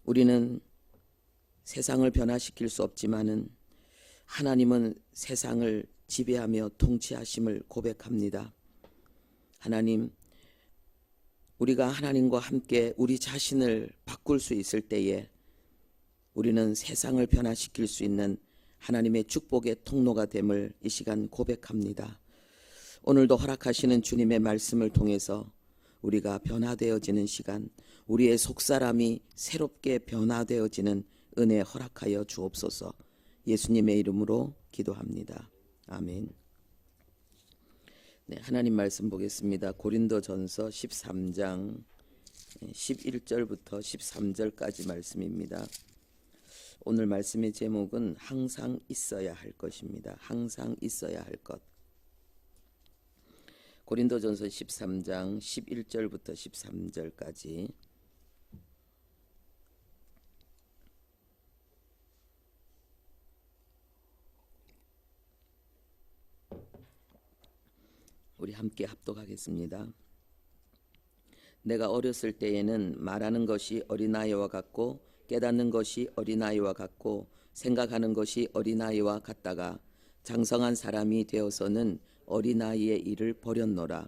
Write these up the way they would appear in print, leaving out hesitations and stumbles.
우리는 세상을 변화시킬 수 없지만은 하나님은 세상을 지배하며 통치하심을 고백합니다. 하나님, 우리가 하나님과 함께 우리 자신을 바꿀 수 있을 때에 우리는 세상을 변화시킬 수 있는 하나님의 축복의 통로가 됨을 이 시간 고백합니다. 오늘도 허락하시는 주님의 말씀을 통해서 우리가 변화되어지는 시간, 우리의 속사람이 새롭게 변화되어지는 은혜 허락하여 주옵소서. 예수님의 이름으로 기도합니다. 아멘. 네, 하나님 말씀 보겠습니다. 고린도전서 13장 11절부터 13절까지 말씀입니다. 오늘 말씀의 제목은 항상 있어야 할 것입니다. 항상 있어야 할 것. 고린도전서 13장 11절부터 13절까지. 우리 함께 합독하겠습니다. 내가 어렸을 때에는 말하는 것이 어린아이와 같고 깨닫는 것이 어린아이와 같고 생각하는 것이 어린아이와 같다가 장성한 사람이 되어서는 어린아이의 일을 버렸노라.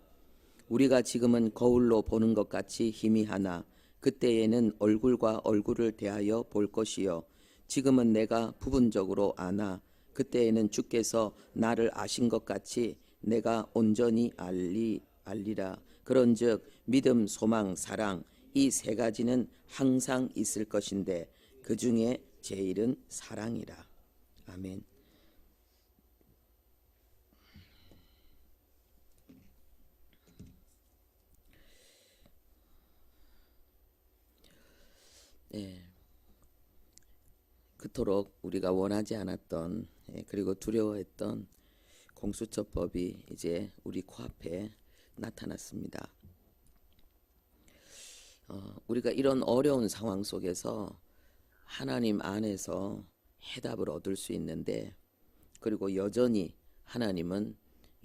우리가 지금은 거울로 보는 것 같이 희미하나 그때에는 얼굴과 얼굴을 대하여 볼 것이요 지금은 내가 부분적으로 아나 그때에는 주께서 나를 아신 것 같이 내가 온전히 알리라. 그런즉 믿음, 소망, 사랑 이 세 가지는 항상 있을 것인데 그 중에 제일은 사랑이라. 아멘. 네. 그토록 우리가 원하지 않았던 그리고 두려워했던 공수처법이 이제 우리 코앞에 나타났습니다. 우리가 이런 어려운 상황 속에서 하나님 안에서 해답을 얻을 수 있는데, 그리고 여전히 하나님은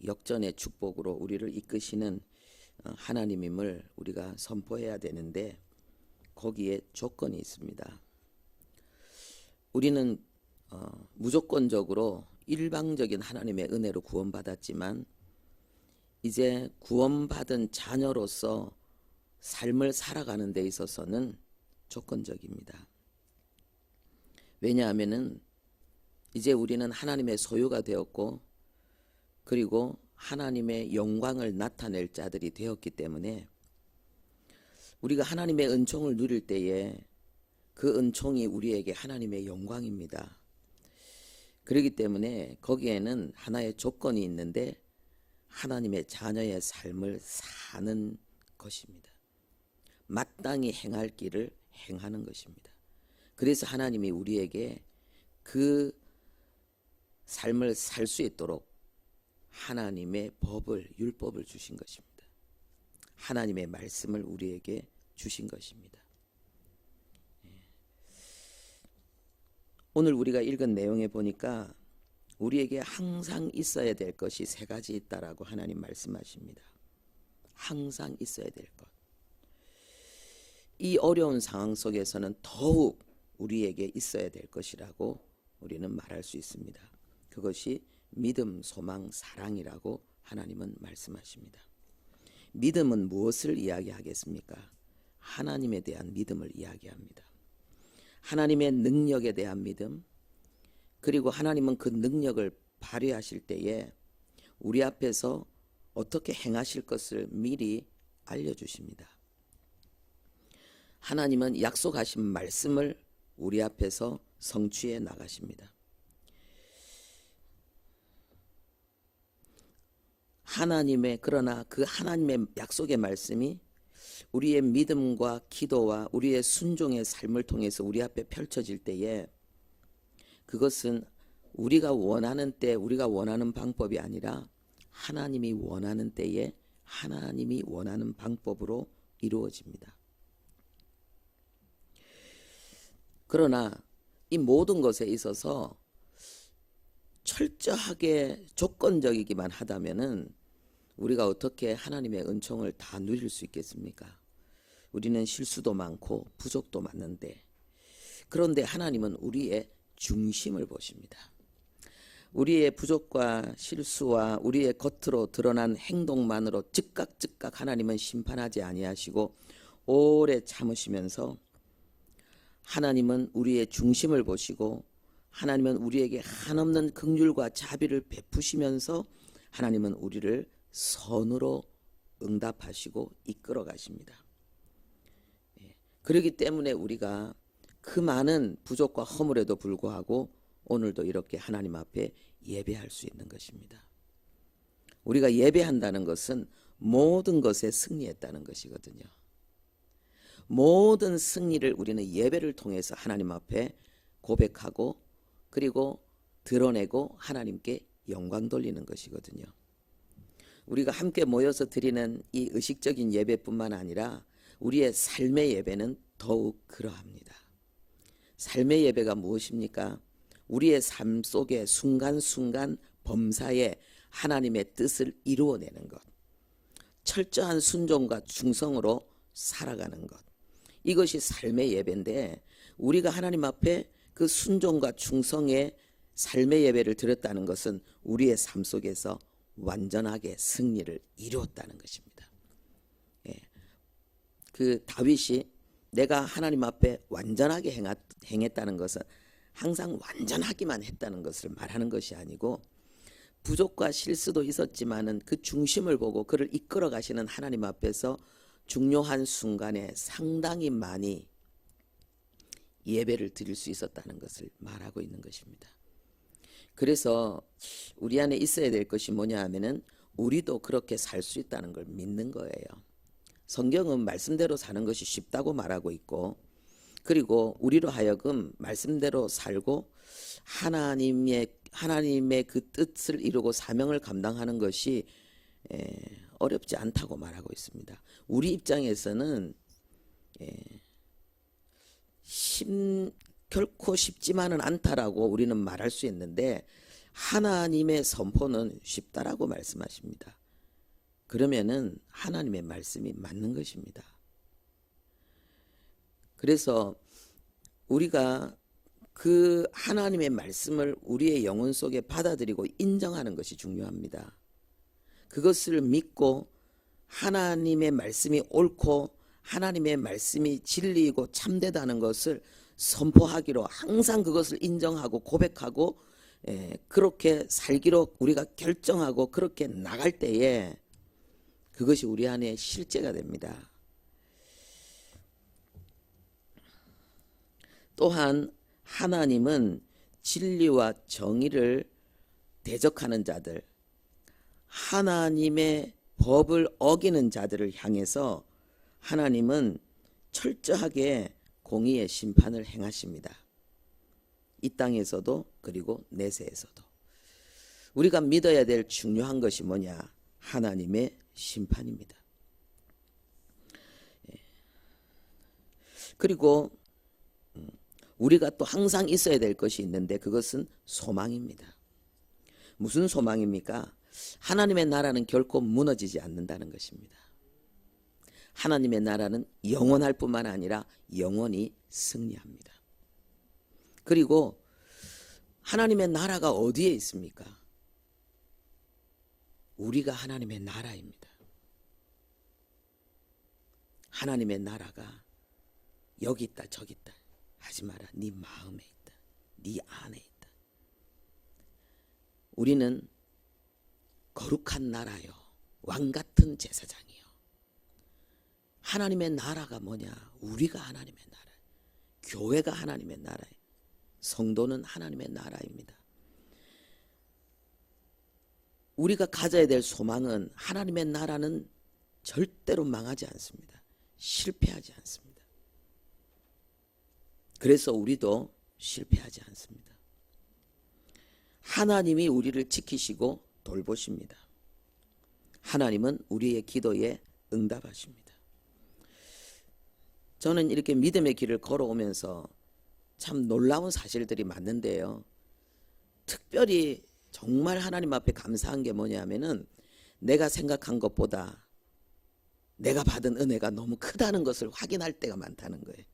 역전의 축복으로 우리를 이끄시는 하나님임을 우리가 선포해야 되는데 거기에 조건이 있습니다. 우리는 무조건적으로 일방적인 하나님의 은혜로 구원받았지만 이제 구원받은 자녀로서 삶을 살아가는 데 있어서는 조건적입니다. 왜냐하면은 이제 우리는 하나님의 소유가 되었고 그리고 하나님의 영광을 나타낼 자들이 되었기 때문에 우리가 하나님의 은총을 누릴 때에 그 은총이 우리에게 하나님의 영광입니다. 그렇기 때문에 거기에는 하나의 조건이 있는데 하나님의 자녀의 삶을 사는 것입니다. 마땅히 행할 길을 행하는 것입니다. 그래서 하나님이 우리에게 그 삶을 살 수 있도록 하나님의 법을, 율법을 주신 것입니다. 하나님의 말씀을 우리에게 주신 것입니다. 오늘 우리가 읽은 내용에 보니까 우리에게 항상 있어야 될 것이 세 가지 있다라고 하나님 말씀하십니다. 항상 있어야 될 것. 이 어려운 상황 속에서는 더욱 우리에게 있어야 될 것이라고 우리는 말할 수 있습니다. 그것이 믿음, 소망, 사랑이라고 하나님은 말씀하십니다. 믿음은 무엇을 이야기하겠습니까? 하나님에 대한 믿음을 이야기합니다. 하나님의 능력에 대한 믿음, 그리고 하나님은 그 능력을 발휘하실 때에 우리 앞에서 어떻게 행하실 것을 미리 알려주십니다. 하나님은 약속하신 말씀을 우리 앞에서 성취해 나가십니다. 그러나 그 하나님의 약속의 말씀이 우리의 믿음과 기도와 우리의 순종의 삶을 통해서 우리 앞에 펼쳐질 때에 그것은 우리가 원하는 때 우리가 원하는 방법이 아니라 하나님이 원하는 때에 하나님이 원하는 방법으로 이루어집니다. 그러나 이 모든 것에 있어서 철저하게 조건적이기만 하다면은 우리가 어떻게 하나님의 은총을 다 누릴 수 있겠습니까? 우리는 실수도 많고 부족도 많은데 그런데 하나님은 우리의 중심을 보십니다. 우리의 부족과 실수와 우리의 겉으로 드러난 행동만으로 즉각 하나님은 심판하지 아니하시고 오래 참으시면서 하나님은 우리의 중심을 보시고 하나님은 우리에게 한없는 긍휼과 자비를 베푸시면서 하나님은 우리를 선으로 응답하시고 이끌어 가십니다. 그렇기 때문에 우리가 그 많은 부족과 허물에도 불구하고 오늘도 이렇게 하나님 앞에 예배할 수 있는 것입니다. 우리가 예배한다는 것은 모든 것에 승리했다는 것이거든요. 모든 승리를 우리는 예배를 통해서 하나님 앞에 고백하고 그리고 드러내고 하나님께 영광 돌리는 것이거든요. 우리가 함께 모여서 드리는 이 의식적인 예배뿐만 아니라 우리의 삶의 예배는 더욱 그러합니다. 삶의 예배가 무엇입니까? 우리의 삶 속에 순간순간 범사에 하나님의 뜻을 이루어내는 것, 철저한 순종과 충성으로 살아가는 것, 이것이 삶의 예배인데 우리가 하나님 앞에 그 순종과 충성의 삶의 예배를 드렸다는 것은 우리의 삶 속에서 완전하게 승리를 이루었다는 것입니다. 그 다윗이 내가 하나님 앞에 완전하게 행했다는 것은 항상 완전하기만 했다는 것을 말하는 것이 아니고 부족과 실수도 있었지만은 그 중심을 보고 그를 이끌어 가시는 하나님 앞에서 중요한 순간에 상당히 많이 예배를 드릴 수 있었다는 것을 말하고 있는 것입니다. 그래서 우리 안에 있어야 될 것이 뭐냐 하면은 우리도 그렇게 살 수 있다는 걸 믿는 거예요. 성경은 말씀대로 사는 것이 쉽다고 말하고 있고 그리고 우리로 하여금 말씀대로 살고 하나님의 그 뜻을 이루고 사명을 감당하는 것이 어렵지 않다고 말하고 있습니다. 우리 입장에서는 결코 쉽지만은 않다라고 우리는 말할 수 있는데 하나님의 선포는 쉽다라고 말씀하십니다. 그러면은 하나님의 말씀이 맞는 것입니다. 그래서 우리가 그 하나님의 말씀을 우리의 영혼 속에 받아들이고 인정하는 것이 중요합니다. 그것을 믿고 하나님의 말씀이 옳고 하나님의 말씀이 진리이고 참되다는 것을 선포하기로 항상 그것을 인정하고 고백하고 그렇게 살기로 우리가 결정하고 그렇게 나갈 때에 그것이 우리 안에 실제가 됩니다. 또한 하나님은 진리와 정의를 대적하는 자들, 하나님의 법을 어기는 자들을 향해서 하나님은 철저하게 공의의 심판을 행하십니다. 이 땅에서도 그리고 내세에서도. 우리가 믿어야 될 중요한 것이 뭐냐? 하나님의 심판입니다. 그리고 우리가 또 항상 있어야 될 것이 있는데 그것은 소망입니다. 무슨 소망입니까? 하나님의 나라는 결코 무너지지 않는다는 것입니다. 하나님의 나라는 영원할 뿐만 아니라 영원히 승리합니다. 그리고 하나님의 나라가 어디에 있습니까? 우리가 하나님의 나라입니다. 하나님의 나라가 여기 있다 저기 있다 하지 마라. 네 마음에 있다. 네 안에 있다. 우리는 거룩한 나라요. 왕같은 제사장이요. 하나님의 나라가 뭐냐? 우리가 하나님의 나라. 교회가 하나님의 나라예요. 성도는 하나님의 나라입니다. 우리가 가져야 될 소망은 하나님의 나라는 절대로 망하지 않습니다. 실패하지 않습니다. 그래서 우리도 실패하지 않습니다. 하나님이 우리를 지키시고 돌보십니다. 하나님은 우리의 기도에 응답하십니다. 저는 이렇게 믿음의 길을 걸어오면서 참 놀라운 사실들이 많은데요. 특별히 정말 하나님 앞에 감사한 게 뭐냐면은 내가 생각한 것보다 내가 받은 은혜가 너무 크다는 것을 확인할 때가 많다는 거예요.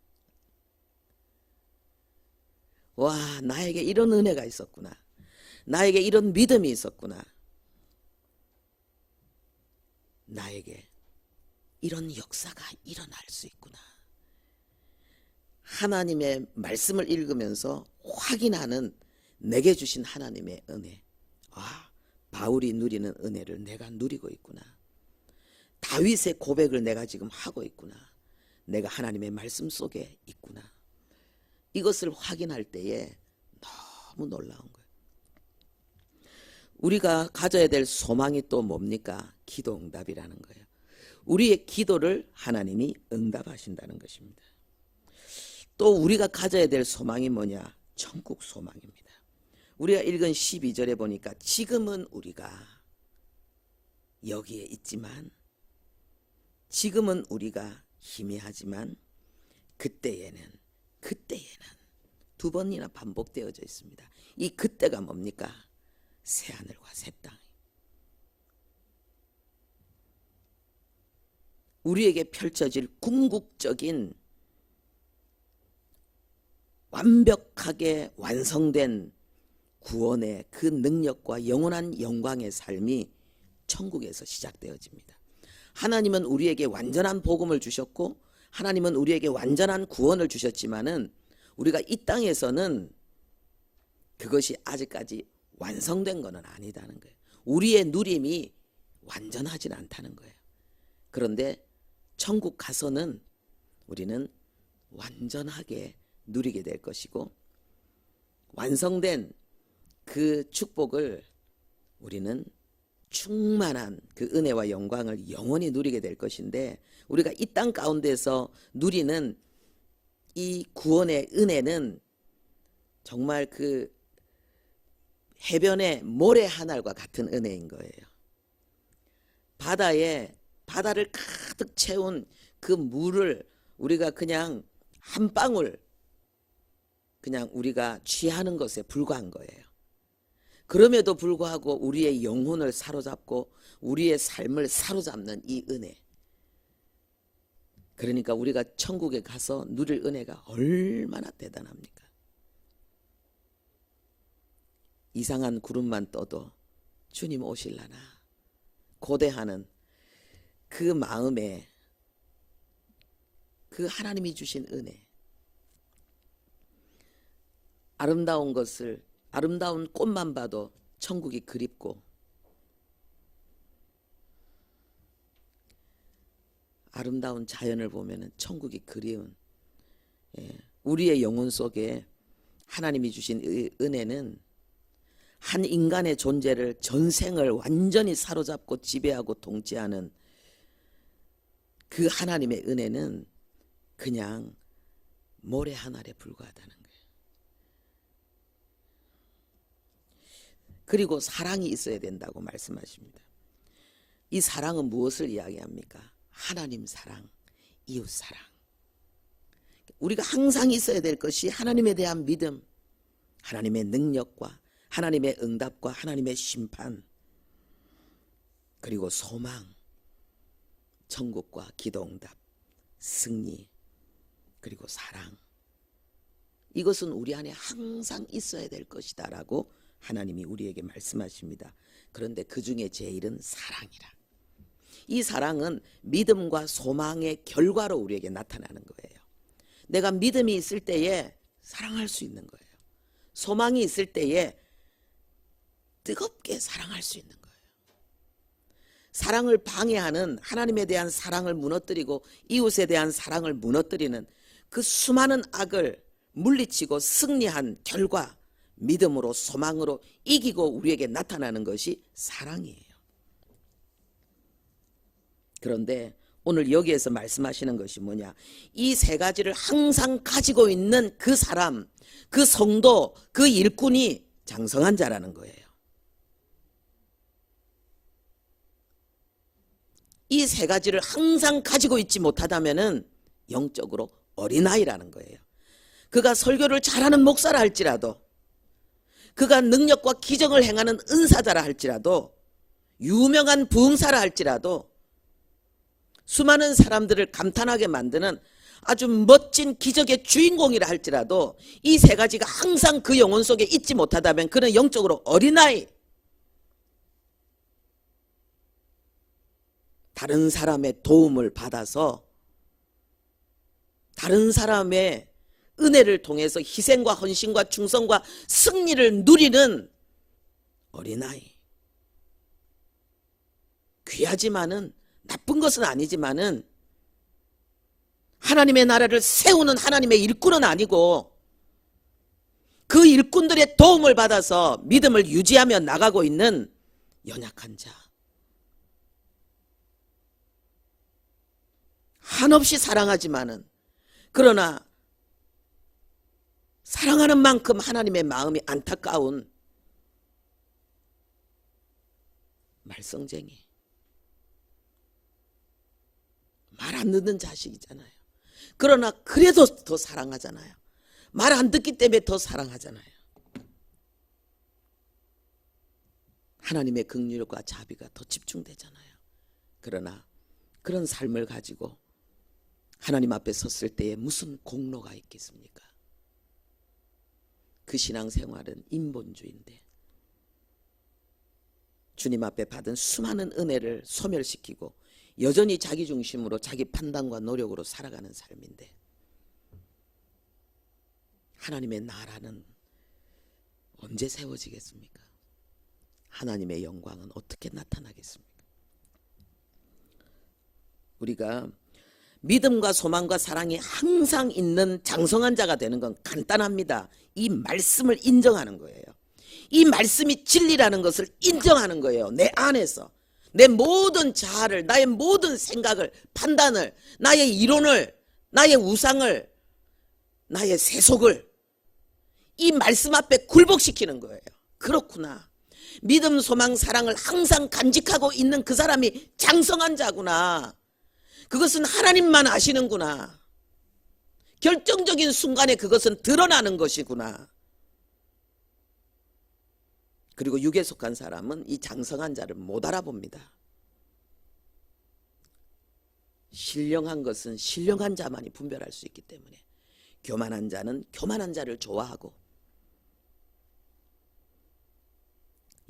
와, 나에게 이런 은혜가 있었구나. 나에게 이런 믿음이 있었구나. 나에게 이런 역사가 일어날 수 있구나. 하나님의 말씀을 읽으면서 확인하는 내게 주신 하나님의 은혜. 아, 바울이 누리는 은혜를 내가 누리고 있구나. 다윗의 고백을 내가 지금 하고 있구나. 내가 하나님의 말씀 속에 있구나. 이것을 확인할 때에 너무 놀라운 거예요. 우리가 가져야 될 소망이 또 뭡니까? 기도 응답이라는 거예요. 우리의 기도를 하나님이 응답하신다는 것입니다. 또 우리가 가져야 될 소망이 뭐냐? 천국 소망입니다. 우리가 읽은 12절에 보니까 지금은 우리가 여기에 있지만, 지금은 우리가 희미하지만 그때에는 두 번이나 반복되어져 있습니다. 이 그때가 뭡니까? 새하늘과 새 땅. 우리에게 펼쳐질 궁극적인 완벽하게 완성된 구원의 그 능력과 영원한 영광의 삶이 천국에서 시작되어집니다. 하나님은 우리에게 완전한 복음을 주셨고, 하나님은 우리에게 완전한 구원을 주셨지만은 우리가 이 땅에서는 그것이 아직까지 완성된 것은 아니다는 거예요. 우리의 누림이 완전하진 않다는 거예요. 그런데 천국 가서는 우리는 완전하게 누리게 될 것이고, 완성된 그 축복을 우리는 충만한 그 은혜와 영광을 영원히 누리게 될 것인데, 우리가 이 땅 가운데서 누리는 이 구원의 은혜는 정말 그 해변의 모래 하늘과 같은 은혜인 거예요. 바다를 가득 채운 그 물을 우리가 그냥 한 방울 그냥 우리가 취하는 것에 불과한 거예요. 그럼에도 불구하고 우리의 영혼을 사로잡고 우리의 삶을 사로잡는 이 은혜. 그러니까 우리가 천국에 가서 누릴 은혜가 얼마나 대단합니까? 이상한 구름만 떠도 주님 오실라나 고대하는 그 마음에 그 하나님이 주신 은혜, 아름다운 꽃만 봐도 천국이 그립고, 아름다운 자연을 보면 천국이 그리운, 우리의 영혼 속에 하나님이 주신 은혜는 한 인간의 존재를 전생을 완전히 사로잡고 지배하고 통치하는 그 하나님의 은혜는 그냥 모래 하늘에 불과하다는 거예요. 그리고 사랑이 있어야 된다고 말씀하십니다. 이 사랑은 무엇을 이야기합니까? 하나님 사랑, 이웃 사랑. 우리가 항상 있어야 될 것이 하나님에 대한 믿음, 하나님의 능력과 하나님의 응답과 하나님의 심판, 그리고 소망, 천국과 기도 응답, 승리, 그리고 사랑. 이것은 우리 안에 항상 있어야 될 것이다 라고 하나님이 우리에게 말씀하십니다. 그런데 그 중에 제일은 사랑이라. 이 사랑은 믿음과 소망의 결과로 우리에게 나타나는 거예요. 내가 믿음이 있을 때에 사랑할 수 있는 거예요. 소망이 있을 때에 뜨겁게 사랑할 수 있는 거예요. 사랑을 방해하는, 하나님에 대한 사랑을 무너뜨리고 이웃에 대한 사랑을 무너뜨리는 그 수많은 악을 물리치고 승리한 결과, 믿음으로 소망으로 이기고 우리에게 나타나는 것이 사랑이에요. 그런데 오늘 여기에서 말씀하시는 것이 뭐냐? 이 세 가지를 항상 가지고 있는 그 사람, 그 성도, 그 일꾼이 장성한 자라는 거예요. 이 세 가지를 항상 가지고 있지 못하다면은 영적으로 어린아이라는 거예요. 그가 설교를 잘하는 목사라 할지라도, 그가 능력과 기적을 행하는 은사자라 할지라도, 유명한 부흥사라 할지라도, 수많은 사람들을 감탄하게 만드는 아주 멋진 기적의 주인공이라 할지라도 이 세 가지가 항상 그 영혼 속에 있지 못하다면 그는 영적으로 어린아이, 다른 사람의 도움을 받아서 다른 사람의 은혜를 통해서 희생과 헌신과 충성과 승리를 누리는 어린아이. 귀하지만은, 나쁜 것은 아니지만은 하나님의 나라를 세우는 하나님의 일꾼은 아니고 그 일꾼들의 도움을 받아서 믿음을 유지하며 나가고 있는 연약한 자. 한없이 사랑하지만은, 그러나 사랑하는 만큼 하나님의 마음이 안타까운 말썽쟁이, 말 안 듣는 자식이잖아요. 그러나 그래도 더 사랑하잖아요. 말 안 듣기 때문에 더 사랑하잖아요. 하나님의 긍휼과 자비가 더 집중되잖아요. 그러나 그런 삶을 가지고 하나님 앞에 섰을 때에 무슨 공로가 있겠습니까? 그 신앙생활은 인본주의인데 주님 앞에 받은 수많은 은혜를 소멸시키고 여전히 자기 중심으로 자기 판단과 노력으로 살아가는 삶인데, 하나님의 나라는 언제 세워지겠습니까? 하나님의 영광은 어떻게 나타나겠습니까? 우리가 믿음과 소망과 사랑이 항상 있는 장성한 자가 되는 건 간단합니다. 이 말씀을 인정하는 거예요. 이 말씀이 진리라는 것을 인정하는 거예요. 내 안에서 내 모든 자아를, 나의 모든 생각을, 판단을, 나의 이론을, 나의 우상을, 나의 세속을 이 말씀 앞에 굴복시키는 거예요. 그렇구나. 믿음, 소망, 사랑을 항상 간직하고 있는 그 사람이 장성한 자구나. 그것은 하나님만 아시는구나. 결정적인 순간에 그것은 드러나는 것이구나. 그리고 육에 속한 사람은 이 장성한 자를 못 알아봅니다. 신령한 것은 신령한 자만이 분별할 수 있기 때문에 교만한 자는 교만한 자를 좋아하고,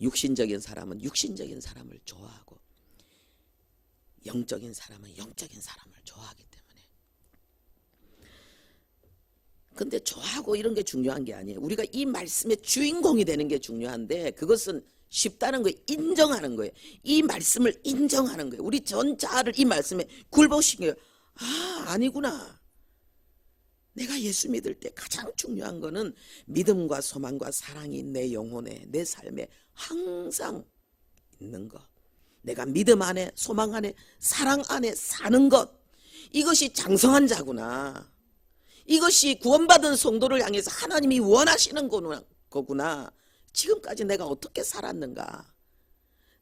육신적인 사람은 육신적인 사람을 좋아하고, 영적인 사람은 영적인 사람을 좋아하기 때문에. 근데 좋아하고 이런 게 중요한 게 아니에요. 우리가 이 말씀의 주인공이 되는 게 중요한데, 그것은 쉽다는 거예요. 인정하는 거예요. 이 말씀을 인정하는 거예요. 우리 전 자아를 이 말씀에 굴복시켜요. 아, 아니구나. 내가 예수 믿을 때 가장 중요한 거는 믿음과 소망과 사랑이 내 영혼에, 내 삶에 항상 있는 것. 내가 믿음 안에, 소망 안에, 사랑 안에 사는 것. 이것이 장성한 자구나. 이것이 구원받은 성도를 향해서 하나님이 원하시는 거구나. 지금까지 내가 어떻게 살았는가.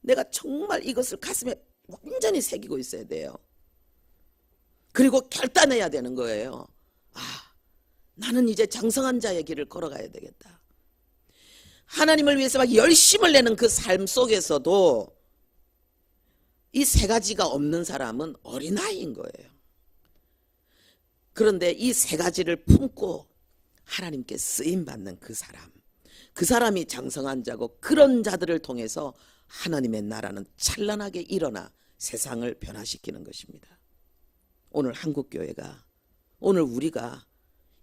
내가 정말 이것을 가슴에 완전히 새기고 있어야 돼요. 그리고 결단해야 되는 거예요. 아, 나는 이제 장성한 자의 길을 걸어가야 되겠다. 하나님을 위해서 막 열심을 내는 그 삶 속에서도 이 세 가지가 없는 사람은 어린아이인 거예요. 그런데 이 세 가지를 품고 하나님께 쓰임받는 그 사람이 장성한 자고, 그런 자들을 통해서 하나님의 나라는 찬란하게 일어나 세상을 변화시키는 것입니다. 오늘 한국교회가, 오늘 우리가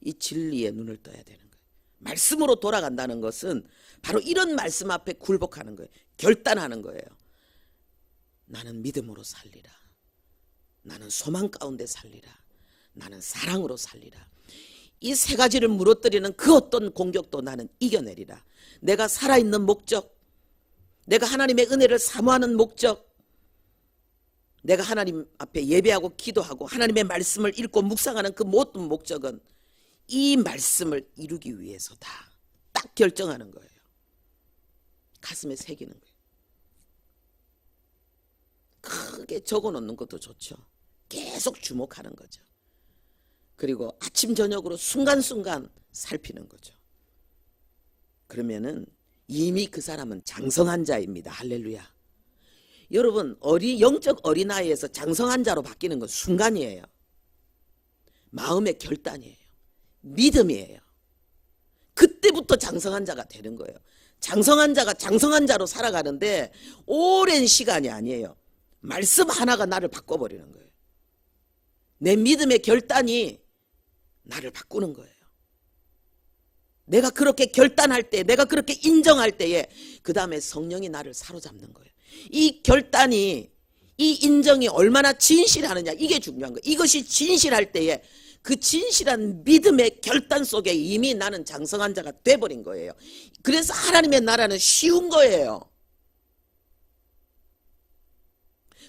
이 진리에 눈을 떠야 되는 거예요. 말씀으로 돌아간다는 것은 바로 이런 말씀 앞에 굴복하는 거예요. 결단하는 거예요. 나는 믿음으로 살리라. 나는 소망 가운데 살리라. 나는 사랑으로 살리라. 이 세 가지를 무너뜨리는 그 어떤 공격도 나는 이겨내리라. 내가 살아있는 목적, 내가 하나님의 은혜를 사모하는 목적, 내가 하나님 앞에 예배하고 기도하고 하나님의 말씀을 읽고 묵상하는 그 모든 목적은 이 말씀을 이루기 위해서다. 딱 결정하는 거예요. 가슴에 새기는 거예요. 크게 적어놓는 것도 좋죠. 계속 주목하는 거죠. 그리고 아침 저녁으로 순간순간 살피는 거죠. 그러면은 이미 그 사람은 장성한 자입니다. 할렐루야. 여러분, 영적 어린아이에서 장성한 자로 바뀌는 건 순간이에요. 마음의 결단이에요. 믿음이에요. 그때부터 장성한 자가 되는 거예요. 장성한 자가 장성한 자로 살아가는데 오랜 시간이 아니에요. 말씀 하나가 나를 바꿔버리는 거예요. 내 믿음의 결단이 나를 바꾸는 거예요. 내가 그렇게 결단할 때, 내가 그렇게 인정할 때에 그 다음에 성령이 나를 사로잡는 거예요. 이 결단이, 이 인정이 얼마나 진실하느냐, 이게 중요한 거예요. 이것이 진실할 때에 그 진실한 믿음의 결단 속에 이미 나는 장성한 자가 돼버린 거예요. 그래서 하나님의 나라는 쉬운 거예요.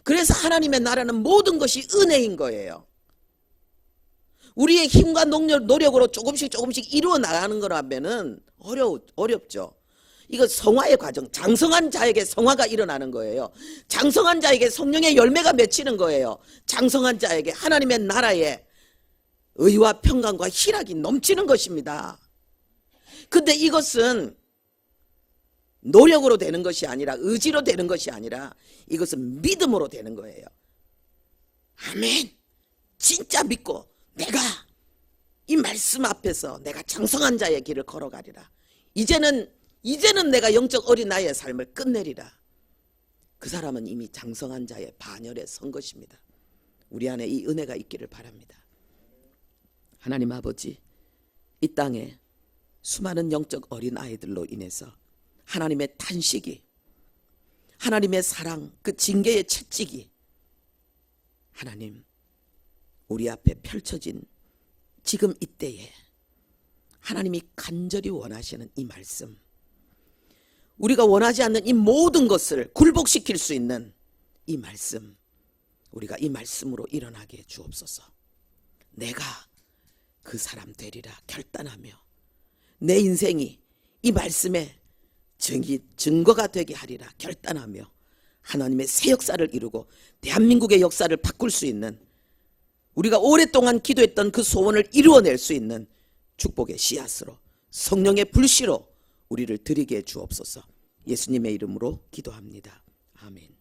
그래서 하나님의 나라는 모든 것이 은혜인 거예요. 우리의 힘과 노력으로 조금씩 이루어 나가는 거라면은 어렵죠. 이거 성화의 과정, 장성한 자에게 성화가 일어나는 거예요. 장성한 자에게 성령의 열매가 맺히는 거예요. 장성한 자에게 하나님의 나라에 의와 평강과 희락이 넘치는 것입니다. 근데 이것은 노력으로 되는 것이 아니라, 의지로 되는 것이 아니라 이것은 믿음으로 되는 거예요. 아멘. 진짜 믿고 내가 이 말씀 앞에서 내가 장성한 자의 길을 걸어가리라. 이제는 내가 영적 어린아이의 삶을 끝내리라. 그 사람은 이미 장성한 자의 반열에 선 것입니다. 우리 안에 이 은혜가 있기를 바랍니다. 하나님 아버지, 이 땅에 수많은 영적 어린아이들로 인해서 하나님의 탄식이, 하나님의 사랑, 그 징계의 채찍이 하나님 우리 앞에 펼쳐진 지금 이때에 하나님이 간절히 원하시는 이 말씀, 우리가 원하지 않는 이 모든 것을 굴복시킬 수 있는 이 말씀, 우리가 이 말씀으로 일어나게 주옵소서. 내가 그 사람 되리라 결단하며 내 인생이 이 말씀의 증거가 되게 하리라 결단하며 하나님의 새 역사를 이루고 대한민국의 역사를 바꿀 수 있는, 우리가 오랫동안 기도했던 그 소원을 이루어낼 수 있는 축복의 씨앗으로, 성령의 불씨로 우리를 드리게 해 주옵소서. 예수님의 이름으로 기도합니다. 아멘.